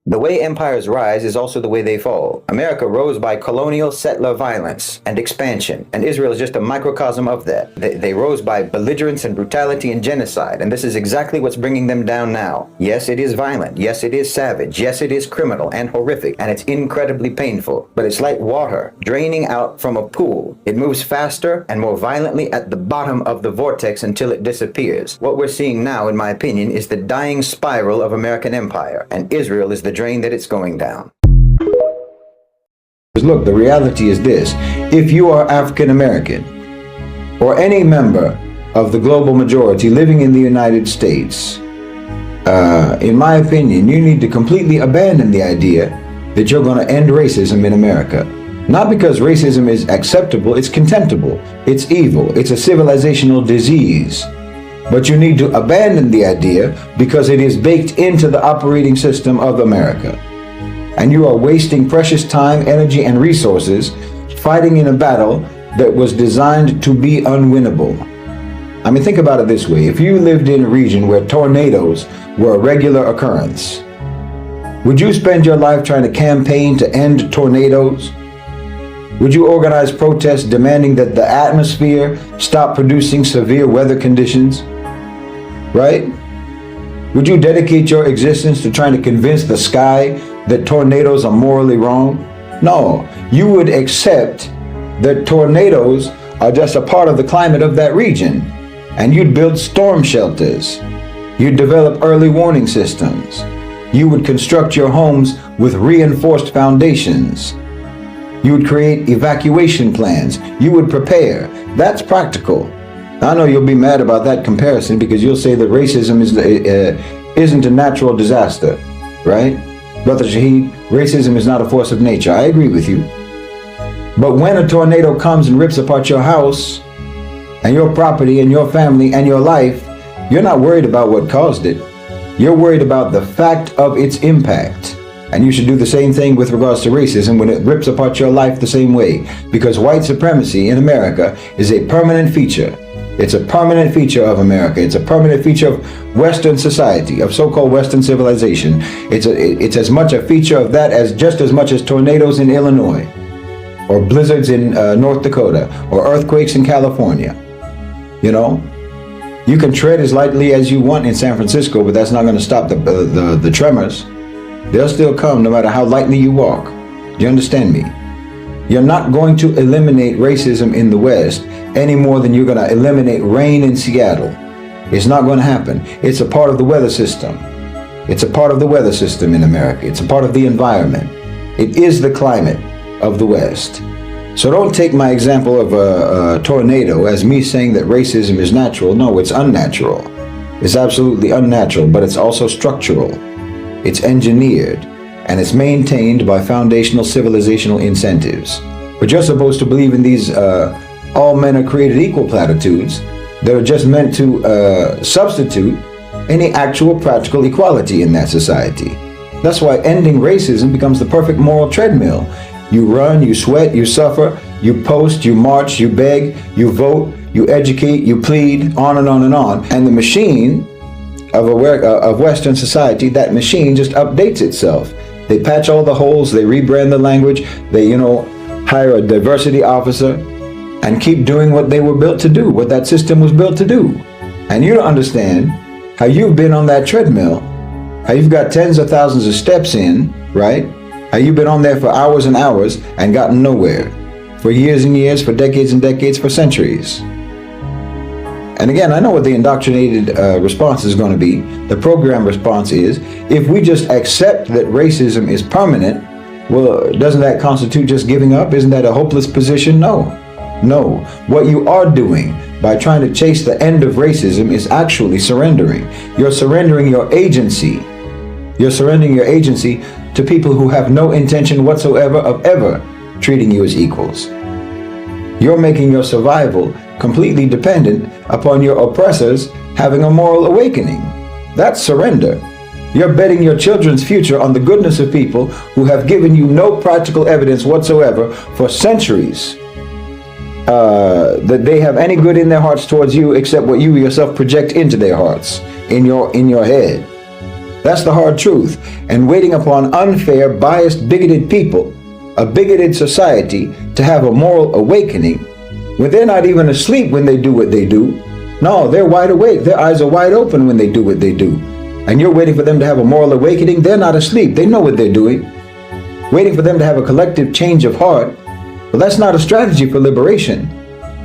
The way empires rise is also the way they fall. America rose by colonial settler violence and expansion, and Israel is just a microcosm of that. They rose by belligerence and brutality and genocide, and this is exactly what's bringing them down now. Yes, it is violent. Yes, it is savage. Yes, it is criminal and horrific, and it's incredibly painful. But it's like water draining out from a pool. It moves faster and more violently at the bottom of the vortex until it disappears. What we're seeing now, in my opinion, is the dying spiral of American empire, and Israel is the drain that it's going down. Look, the reality is this. If you are African American or any member of the global majority living in the United States, in my opinion, you need to completely abandon the idea that you're going to end racism in America. Not because racism is acceptable, it's contemptible, it's evil, it's a civilizational disease. But you need to abandon the idea because it is baked into the operating system of America. And you are wasting precious time, energy, and resources fighting in a battle that was designed to be unwinnable. I mean, think about it this way. If you lived in a region where tornadoes were a regular occurrence, would you spend your life trying to campaign to end tornadoes? Would you organize protests demanding that the atmosphere stop producing severe weather conditions? Right? Would you dedicate your existence to trying to convince the sky that tornadoes are morally wrong? No, you would accept that tornadoes are just a part of the climate of that region, and you'd build storm shelters. You'd develop early warning systems. You would construct your homes with reinforced foundations. You would create evacuation plans. You would prepare. That's practical. I know you'll be mad about that comparison because you'll say that racism isn't a natural disaster, right? Brother Shahid, racism is not a force of nature. I agree with you. But when a tornado comes and rips apart your house and your property and your family and your life, you're not worried about what caused it. You're worried about the fact of its impact. And you should do the same thing with regards to racism when it rips apart your life the same way. Because white supremacy in America is a permanent feature. It's a permanent feature of America. It's a permanent feature of Western society, of so-called Western civilization. It's as much a feature of that as just as much as tornadoes in Illinois, or blizzards in North Dakota, or earthquakes in California. You know, you can tread as lightly as you want in San Francisco, but that's not going to stop the tremors. They'll still come no matter how lightly you walk. Do you understand me? You're not going to eliminate racism in the West any more than you're going to eliminate rain in Seattle. It's not going to happen. It's a part of the weather system. It's a part of the weather system in America. It's a part of the environment. It is the climate of the West. So don't take my example of a tornado as me saying that racism is natural. No, it's unnatural. It's absolutely unnatural, but it's also structural. It's engineered, and it's maintained by foundational civilizational incentives. But you're supposed to believe in these all men are created equal platitudes that are just meant to substitute any actual practical equality in that society. That's why ending racism becomes the perfect moral treadmill. You run, you sweat, you suffer, you post, you march, you beg, you vote, you educate, you plead, on and on and on. And the machine of Western society, that machine just updates itself. They patch all the holes, they rebrand the language, they, hire a diversity officer and keep doing what they were built to do, what that system was built to do. And you don't understand how you've been on that treadmill, how you've got tens of thousands of steps in, right? How you've been on there for hours and hours and gotten nowhere. For years and years, for decades and decades, for centuries. And again, I know what the indoctrinated response is going to be. The program response is, if we just accept that racism is permanent, well, doesn't that constitute just giving up? Isn't that a hopeless position? No. No. What you are doing by trying to chase the end of racism is actually surrendering. You're surrendering your agency. You're surrendering your agency to people who have no intention whatsoever of ever treating you as equals. You're making your survival completely dependent upon your oppressors having a moral awakening. That's surrender. You're betting your children's future on the goodness of people who have given you no practical evidence whatsoever for centuries that they have any good in their hearts towards you except what you yourself project into their hearts, in your head. That's the hard truth. And waiting upon unfair, biased, bigoted people, a bigoted society, to have a moral awakening when they're not even asleep when they do what they do. No, they're wide awake. Their eyes are wide open when they do what they do. And you're waiting for them to have a moral awakening. They're not asleep. They know what they're doing. Waiting for them to have a collective change of heart. Well, that's not a strategy for liberation.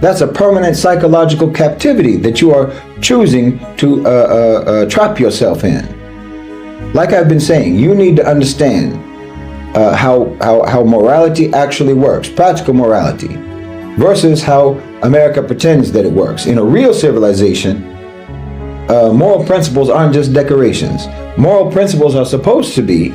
That's a permanent psychological captivity that you are choosing to trap yourself in. Like I've been saying, you need to understand how morality actually works, practical morality, versus how America pretends that it works. In a real civilization, moral principles aren't just decorations. Moral principles are supposed to be,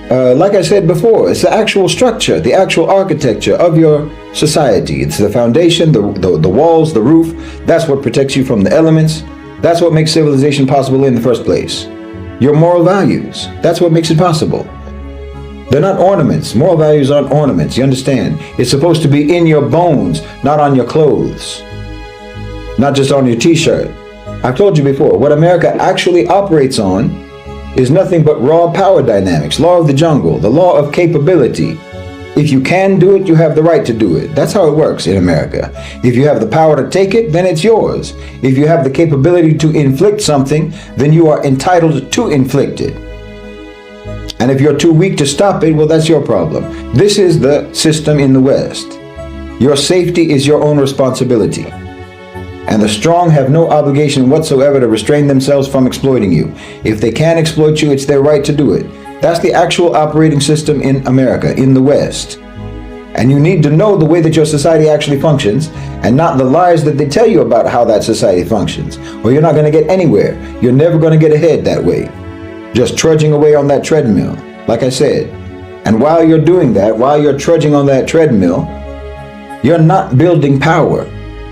like I said before, it's the actual structure, the actual architecture of your society. It's the foundation, the walls, the roof. That's what protects you from the elements. That's what makes civilization possible in the first place. Your moral values. That's what makes it possible. They're not ornaments. Moral values aren't ornaments. You understand? It's supposed to be in your bones, not on your clothes, not just on your t-shirt. I've told you before, what America actually operates on is nothing but raw power dynamics, law of the jungle, the law of capability. If you can do it, you have the right to do it. That's how it works in America. If you have the power to take it, then it's yours. If you have the capability to inflict something, then you are entitled to inflict it. And if you're too weak to stop it, well, that's your problem. This is the system in the West. Your safety is your own responsibility. And the strong have no obligation whatsoever to restrain themselves from exploiting you. If they can exploit you, it's their right to do it. That's the actual operating system in America, in the West. And you need to know the way that your society actually functions, and not the lies that they tell you about how that society functions. Or you're not going to get anywhere. You're never going to get ahead that way. Just trudging away on that treadmill, like I said. And while you're doing that, while you're trudging on that treadmill, you're not building power,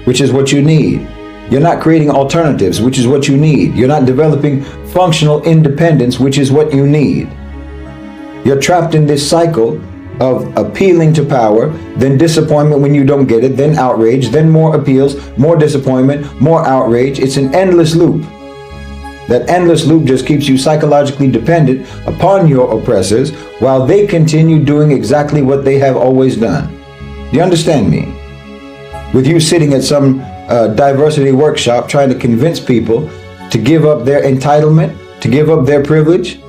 which is what you need. You're not creating alternatives, which is what you need. You're not developing functional independence, which is what you need. You're trapped in this cycle of appealing to power, then disappointment when you don't get it, then outrage, then more appeals, more disappointment, more outrage. It's an endless loop. That endless loop just keeps you psychologically dependent upon your oppressors while they continue doing exactly what they have always done. Do you understand me? With you sitting at some diversity workshop trying to convince people to give up their entitlement, to give up their privilege,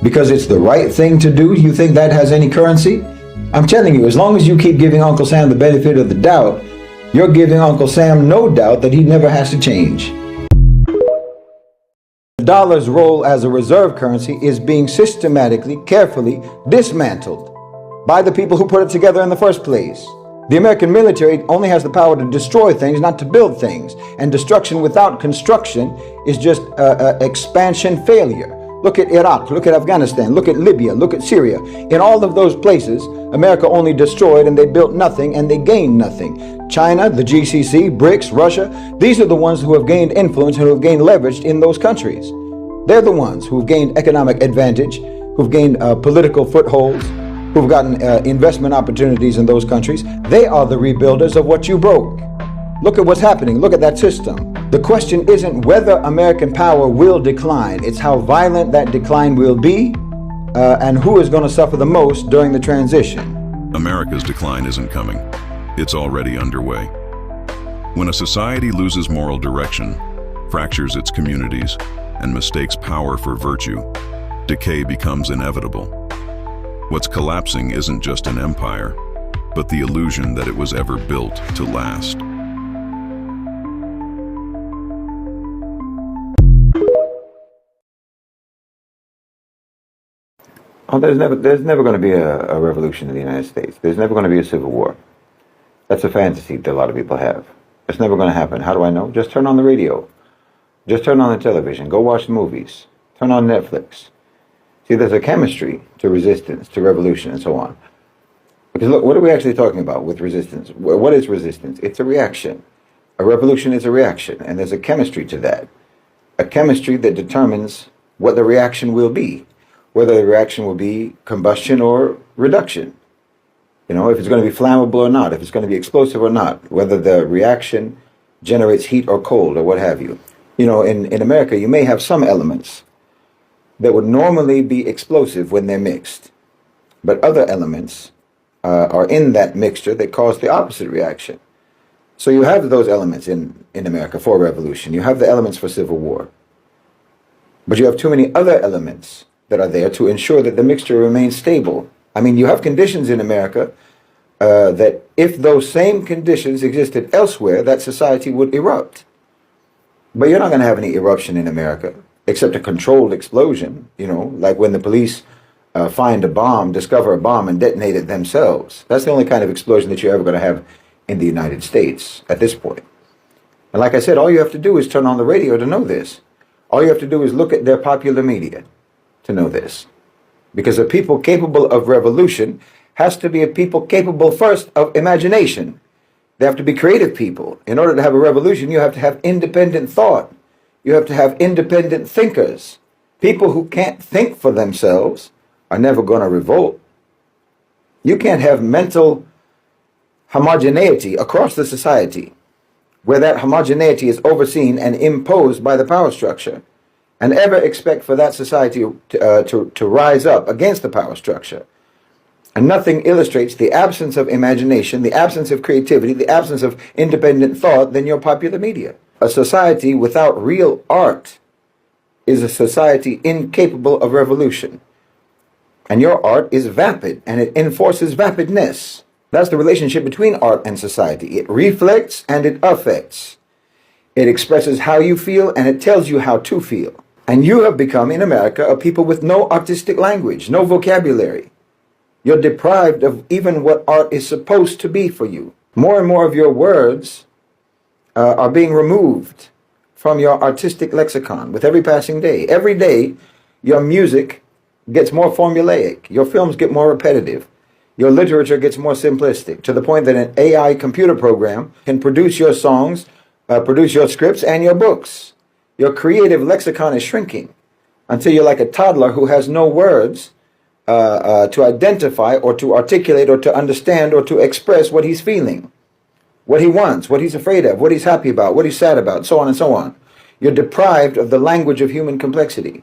because it's the right thing to do, you think that has any currency? I'm telling you, as long as you keep giving Uncle Sam the benefit of the doubt, you're giving Uncle Sam no doubt that he never has to change. The dollar's role as a reserve currency is being systematically, carefully dismantled by the people who put it together in the first place. The American military only has the power to destroy things, not to build things. And destruction without construction is just expansion failure. Look at Iraq, look at Afghanistan, look at Libya, look at Syria. In all of those places, America only destroyed and they built nothing and they gained nothing. China, the GCC, BRICS, Russia, these are the ones who have gained influence and who have gained leverage in those countries. They're the ones who've gained economic advantage, who've gained political footholds, who've gotten investment opportunities in those countries. They are the rebuilders of what you broke. Look at what's happening. Look at that system. The question isn't whether American power will decline. It's how violent that decline will be and who is going to suffer the most during the transition. America's decline isn't coming. It's already underway. When a society loses moral direction, fractures its communities, and mistakes power for virtue, decay becomes inevitable. What's collapsing isn't just an empire, but the illusion that it was ever built to last. Oh, there's never going to be a revolution in the United States. There's never going to be a civil war. That's a fantasy that a lot of people have. It's never going to happen. How do I know? Just turn on the radio. Just turn on the television. Go watch the movies. Turn on Netflix. See, there's a chemistry to resistance, to revolution, and so on. Because look, what are we actually talking about with resistance? What is resistance? It's a reaction. A revolution is a reaction, and there's a chemistry to that. A chemistry that determines what the reaction will be. Whether the reaction will be combustion or reduction. You know, if it's going to be flammable or not, if it's going to be explosive or not, whether the reaction generates heat or cold or what have you. You know, in America, you may have some elements that would normally be explosive when they're mixed. But other elements are in that mixture that cause the opposite reaction. So you have those elements in America for revolution. You have the elements for civil war. But you have too many other elements that are there to ensure that the mixture remains stable. I mean, you have conditions in America that if those same conditions existed elsewhere, that society would erupt. But you're not going to have any eruption in America, except a controlled explosion, you know, like when the police find a bomb, discover a bomb, and detonate it themselves. That's the only kind of explosion that you're ever going to have in the United States at this point. And like I said, all you have to do is turn on the radio to know this. All you have to do is look at their popular media to know this. Because a people capable of revolution has to be a people capable first of imagination. They have to be creative people. In order to have a revolution, you have to have independent thought. You have to have independent thinkers. People who can't think for themselves are never going to revolt. You can't have mental homogeneity across the society where that homogeneity is overseen and imposed by the power structure, and ever expect for that society to rise up against the power structure. And nothing illustrates the absence of imagination, the absence of creativity, the absence of independent thought than your popular media. A society without real art is a society incapable of revolution. And your art is vapid, and it enforces vapidness. That's the relationship between art and society. It reflects and it affects. It expresses how you feel and it tells you how to feel. And you have become, in America, a people with no artistic language, no vocabulary. You're deprived of even what art is supposed to be for you. More and more of your words are being removed from your artistic lexicon with every passing day. Every day, your music gets more formulaic. Your films get more repetitive. Your literature gets more simplistic, to the point that an AI computer program can produce your songs, produce your scripts and your books. Your creative lexicon is shrinking until you're like a toddler who has no words to identify or to articulate or to understand or to express what he's feeling, what he wants, what he's afraid of, what he's happy about, what he's sad about, so on and so on. You're deprived of the language of human complexity.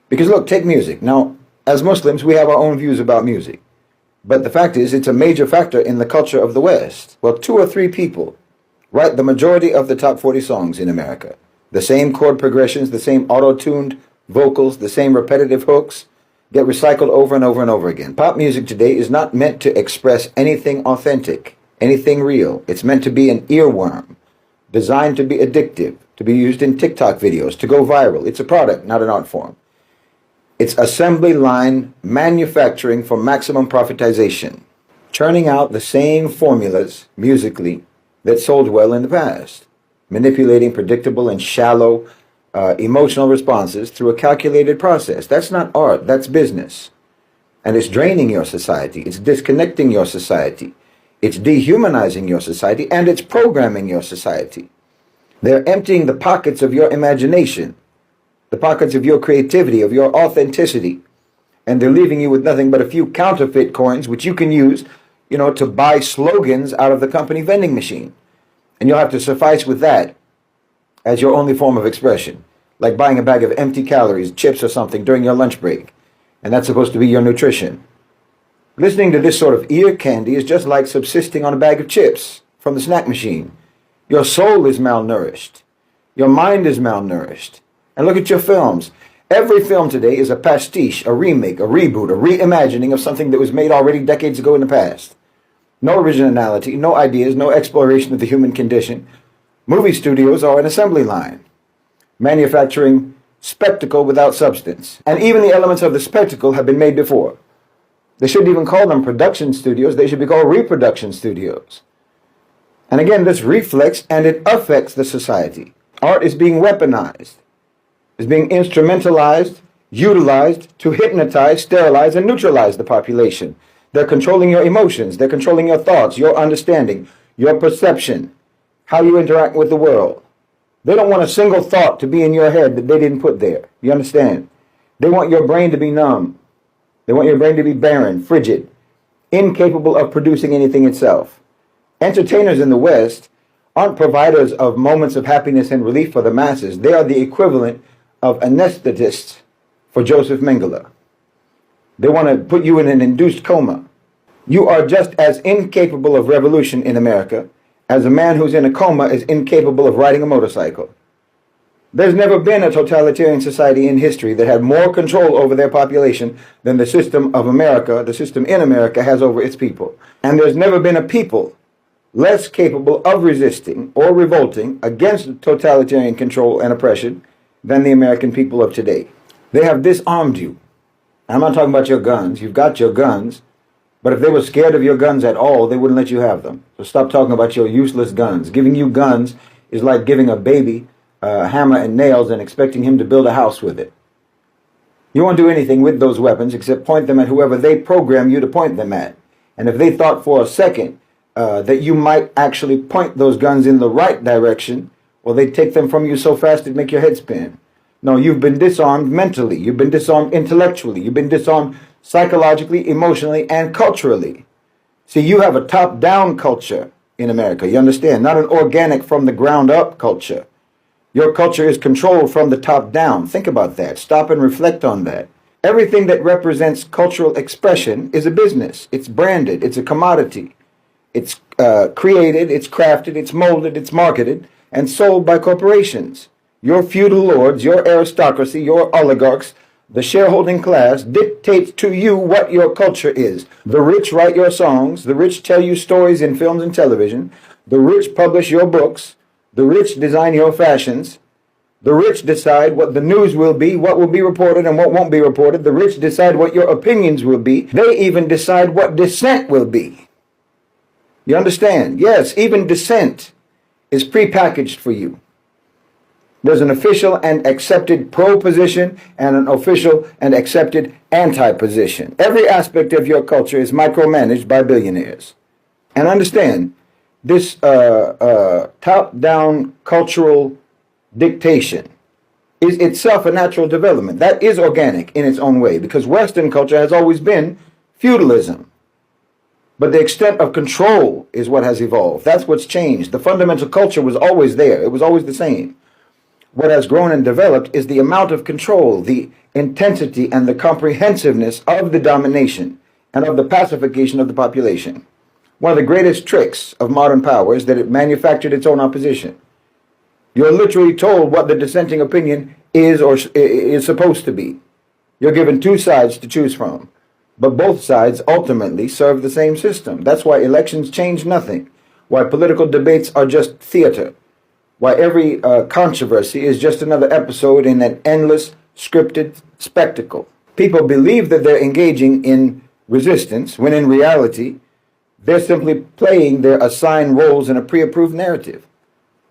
Because look, take music. Now, as Muslims, we have our own views about music. But the fact is, it's a major factor in the culture of the West. Well, 2 or 3 people write the majority of the top 40 songs in America. The same chord progressions, the same auto-tuned vocals, the same repetitive hooks get recycled over and over and over again. Pop music today is not meant to express anything authentic, anything real. It's meant to be an earworm, designed to be addictive, to be used in TikTok videos, to go viral. It's a product, not an art form. It's assembly line manufacturing for maximum profitization, churning out the same formulas musically that sold well in the past, manipulating predictable and shallow emotional responses through a calculated process. That's not art, that's business. And it's draining your society, it's disconnecting your society, it's dehumanizing your society, and it's programming your society. They're emptying the pockets of your imagination, the pockets of your creativity, of your authenticity, and they're leaving you with nothing but a few counterfeit coins, which you can use, you know, to buy slogans out of the company vending machine. And you'll have to suffice with that as your only form of expression, like buying a bag of empty calories, chips or something during your lunch break, and that's supposed to be your nutrition. Listening to this sort of ear candy is just like subsisting on a bag of chips from the snack machine. Your soul is malnourished. Your mind is malnourished. And look at your films. Every film today is a pastiche, a remake, a reboot, a reimagining of something that was made already decades ago in the past. No originality, no ideas, no exploration of the human condition. Movie studios are an assembly line, manufacturing spectacle without substance. And even the elements of the spectacle have been made before. They shouldn't even call them production studios. They should be called reproduction studios. And again, this reflects and it affects the society. Art is being weaponized, is being instrumentalized, utilized to hypnotize, sterilize, and neutralize the population. They're controlling your emotions. They're controlling your thoughts, your understanding, your perception, how you interact with the world. They don't want a single thought to be in your head that they didn't put there. You understand? They want your brain to be numb. They want your brain to be barren, frigid, incapable of producing anything itself. Entertainers in the West aren't providers of moments of happiness and relief for the masses. They are the equivalent of anesthetists for Joseph Mengele. They want to put you in an induced coma. You are just as incapable of revolution in America as a man who's in a coma is incapable of riding a motorcycle. There's never been a totalitarian society in history that had more control over their population than the system of America, the system in America, has over its people. And there's never been a people less capable of resisting or revolting against totalitarian control and oppression than the American people of today. They have disarmed you. I'm not talking about your guns. You've got your guns. But if they were scared of your guns at all, they wouldn't let you have them. So stop talking about your useless guns. Giving you guns is like giving a baby a hammer and nails and expecting him to build a house with it. You won't do anything with those weapons except point them at whoever they program you to point them at. And if they thought for a second that you might actually point those guns in the right direction, well, they'd take them from you so fast it'd make your head spin. No, you've been disarmed mentally. You've been disarmed intellectually. You've been disarmed psychologically, emotionally, and culturally. See, you have a top-down culture in America. You understand? Not an organic from the ground up culture. Your culture is controlled from the top down. Think about that. Stop and reflect on that. Everything that represents cultural expression is a business. It's branded. It's a commodity. It's created, it's crafted, it's molded, it's marketed, and sold by corporations. Your feudal lords, your aristocracy, your oligarchs, the shareholding class dictates to you what your culture is. The rich write your songs. The rich tell you stories in films and television. The rich publish your books. The rich design your fashions. The rich decide what the news will be, what will be reported and what won't be reported. The rich decide what your opinions will be. They even decide what dissent will be. You understand? Yes, even dissent is prepackaged for you. There's an official and accepted pro-position and an official and accepted anti-position. Every aspect of your culture is micromanaged by billionaires. And understand, this top-down cultural dictation is itself a natural development. That is organic in its own way, because Western culture has always been feudalism. But the extent of control is what has evolved. That's what's changed. The fundamental culture was always there. It was always the same. What has grown and developed is the amount of control, the intensity and the comprehensiveness of the domination and of the pacification of the population. One of the greatest tricks of modern power is that it manufactured its own opposition. You're literally told what the dissenting opinion is or is supposed to be. You're given two sides to choose from, but both sides ultimately serve the same system. That's why elections change nothing, why political debates are just theater, why every controversy is just another episode in an endless scripted spectacle. People believe that they're engaging in resistance, when in reality, they're simply playing their assigned roles in a pre-approved narrative.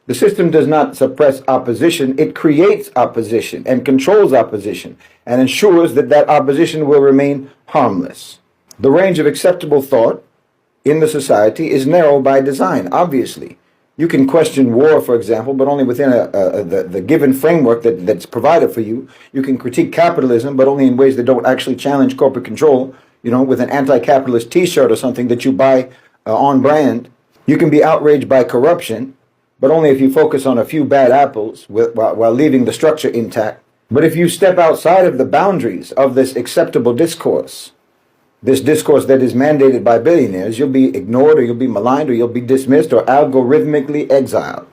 The system does not suppress opposition, it creates opposition and controls opposition and ensures that that opposition will remain harmless. The range of acceptable thought in the society is narrow by design, obviously. You can question war, for example, but only within the given framework that's provided for you. You can critique capitalism, but only in ways that don't actually challenge corporate control, with an anti-capitalist t-shirt or something that you buy on brand. You can be outraged by corruption, but only if you focus on a few bad apples while leaving the structure intact. But if you step outside of the boundaries of this acceptable discourse, this discourse that is mandated by billionaires, you'll be ignored or you'll be maligned or you'll be dismissed or algorithmically exiled.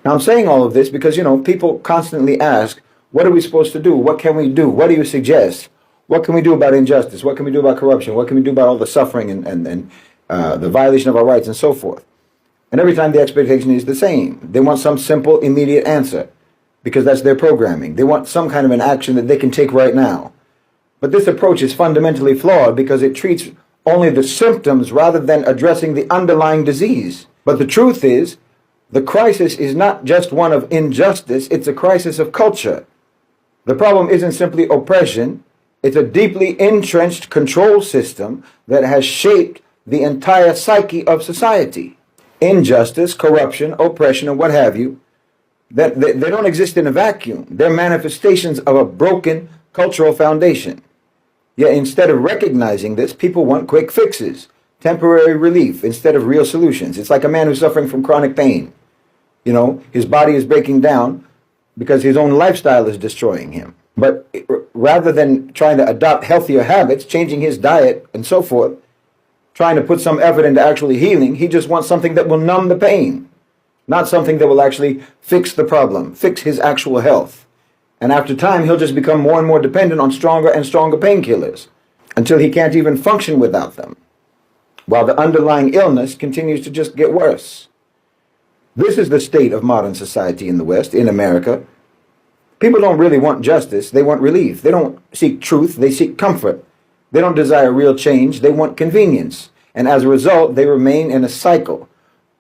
Now I'm saying all of this because, people constantly ask, what are we supposed to do? What can we do? What do you suggest? What can we do about injustice? What can we do about corruption? What can we do about all the suffering and the violation of our rights and so forth? And every time the expectation is the same. They want some simple, immediate answer because that's their programming. They want some kind of an action that they can take right now. But this approach is fundamentally flawed because it treats only the symptoms rather than addressing the underlying disease. But the truth is, the crisis is not just one of injustice, it's a crisis of culture. The problem isn't simply oppression, it's a deeply entrenched control system that has shaped the entire psyche of society. Injustice, corruption, oppression, and what have you, they don't exist in a vacuum. They're manifestations of a broken cultural foundation. Yet instead of recognizing this, people want quick fixes, temporary relief instead of real solutions. It's like a man who's suffering from chronic pain. His body is breaking down because his own lifestyle is destroying him. But rather than trying to adopt healthier habits, changing his diet and so forth, trying to put some effort into actually healing, he just wants something that will numb the pain, not something that will actually fix the problem, fix his actual health. And after time, he'll just become more and more dependent on stronger and stronger painkillers until he can't even function without them, while the underlying illness continues to just get worse. This is the state of modern society in the West, in America. People don't really want justice. They want relief. They don't seek truth. They seek comfort. They don't desire real change. They want convenience. And as a result, they remain in a cycle.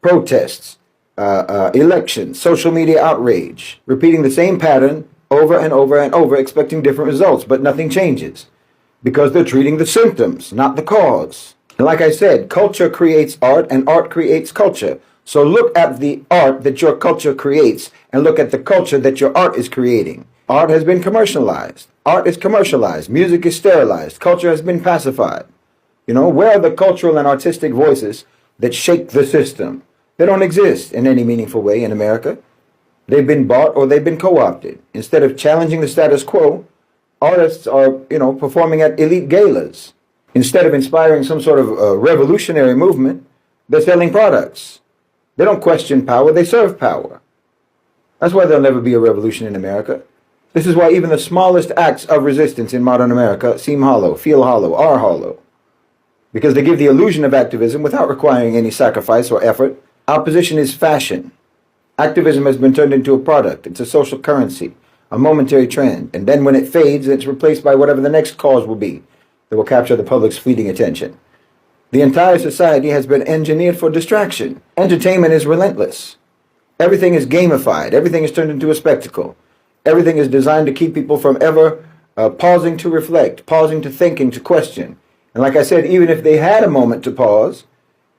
Protests, elections, social media outrage, repeating the same pattern over and over and over, expecting different results, but nothing changes because they're treating the symptoms, not the cause. And like I said, culture creates art and art creates culture. So look at the art that your culture creates and look at the culture that your art is creating. Art has been commercialized. Art is commercialized. Music is sterilized. Culture has been pacified. Where are the cultural and artistic voices that shake the system? They don't exist in any meaningful way in America. They've been bought or they've been co-opted. Instead of challenging the status quo, artists are, performing at elite galas. Instead of inspiring some sort of revolutionary movement, they're selling products. They don't question power, they serve power. That's why there'll never be a revolution in America. This is why even the smallest acts of resistance in modern America seem hollow, feel hollow, are hollow. Because they give the illusion of activism without requiring any sacrifice or effort. Opposition is fashion. Activism has been turned into a product. It's a social currency, a momentary trend. And then when it fades, it's replaced by whatever the next cause will be that will capture the public's fleeting attention. The entire society has been engineered for distraction. Entertainment is relentless. Everything is gamified. Everything is turned into a spectacle. Everything is designed to keep people from ever pausing to reflect, pausing to think and to question. And like I said, even if they had a moment to pause,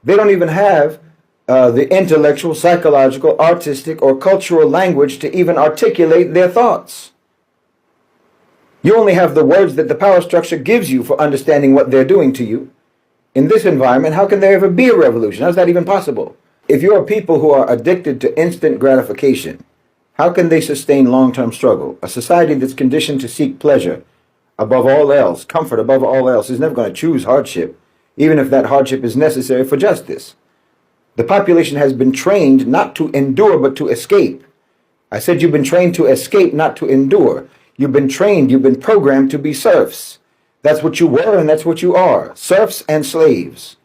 they don't even have the intellectual, psychological, artistic, or cultural language to even articulate their thoughts. You only have the words that the power structure gives you for understanding what they're doing to you. In this environment, how can there ever be a revolution? How's that even possible? If you are people who are addicted to instant gratification, how can they sustain long-term struggle? A society that's conditioned to seek pleasure above all else, comfort above all else, is never going to choose hardship, even if that hardship is necessary for justice. The population has been trained not to endure, but to escape. I said you've been trained to escape, not to endure. You've been trained, you've been programmed to be serfs. That's what you were and that's what you are, serfs and slaves.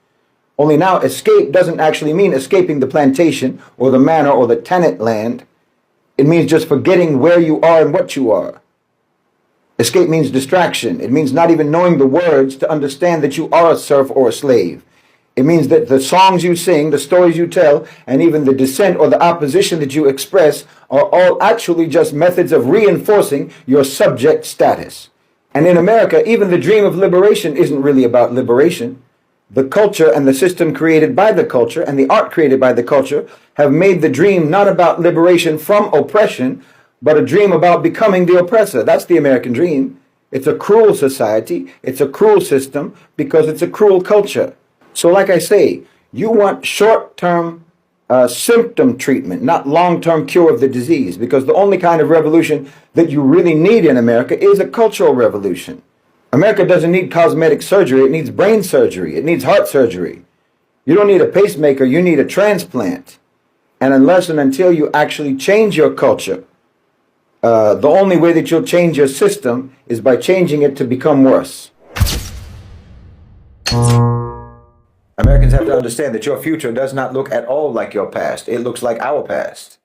Only now escape doesn't actually mean escaping the plantation or the manor or the tenant land. It means just forgetting where you are and what you are. Escape means distraction. It means not even knowing the words to understand that you are a serf or a slave. It means that the songs you sing, the stories you tell, and even the dissent or the opposition that you express are all actually just methods of reinforcing your subject status. And in America, even the dream of liberation isn't really about liberation. The culture and the system created by the culture and the art created by the culture have made the dream not about liberation from oppression, but a dream about becoming the oppressor. That's the American dream. It's a cruel society. It's a cruel system because it's a cruel culture. So like I say, you want short-term symptom treatment, not long-term cure of the disease, because the only kind of revolution that you really need in America is a cultural revolution. America doesn't need cosmetic surgery, it needs brain surgery, it needs heart surgery. You don't need a pacemaker, you need a transplant. And unless and until you actually change your culture, the only way that you'll change your system is by changing it to become worse. Americans have to understand that your future does not look at all like your past. It looks like our past.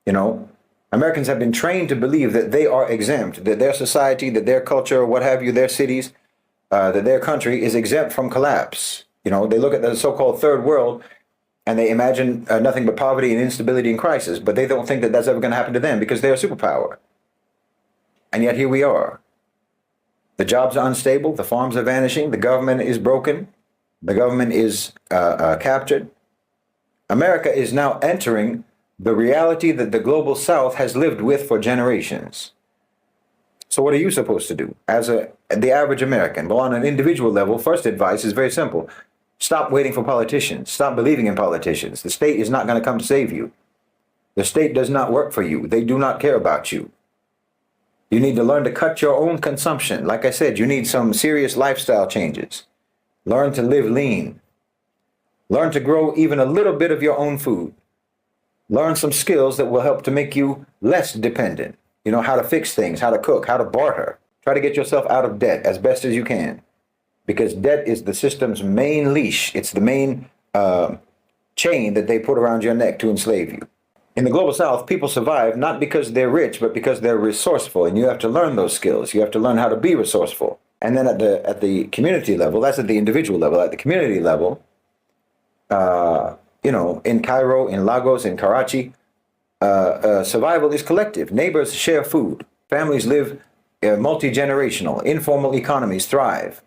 Americans have been trained to believe that they are exempt, that their society, that their culture, what have you, their cities, that their country is exempt from collapse. They look at the so-called third world and they imagine nothing but poverty and instability and crisis, but they don't think that that's ever going to happen to them because they're a superpower. And yet here we are. The jobs are unstable, the farms are vanishing, the government is broken, the government is captured. America is now entering the reality that the global South has lived with for generations. So what are you supposed to do as the average American? Well, on an individual level, first advice is very simple. Stop waiting for politicians. Stop believing in politicians. The state is not going to come to save you. The state does not work for you. They do not care about you. You need to learn to cut your own consumption. Like I said, you need some serious lifestyle changes. Learn to live lean. Learn to grow even a little bit of your own food. Learn some skills that will help to make you less dependent. You know, how to fix things, how to cook, how to barter. Try to get yourself out of debt as best as you can, because debt is the system's main leash. It's the main chain that they put around your neck to enslave you. In the global south, people survive not because they're rich, but because they're resourceful. And you have to learn those skills. You have to learn how to be resourceful. And then at the community level, that's at the individual level. At the community level, you know, in Cairo, in Lagos, in Karachi, survival is collective. Neighbors share food. Families live multi-generational. Informal economies thrive.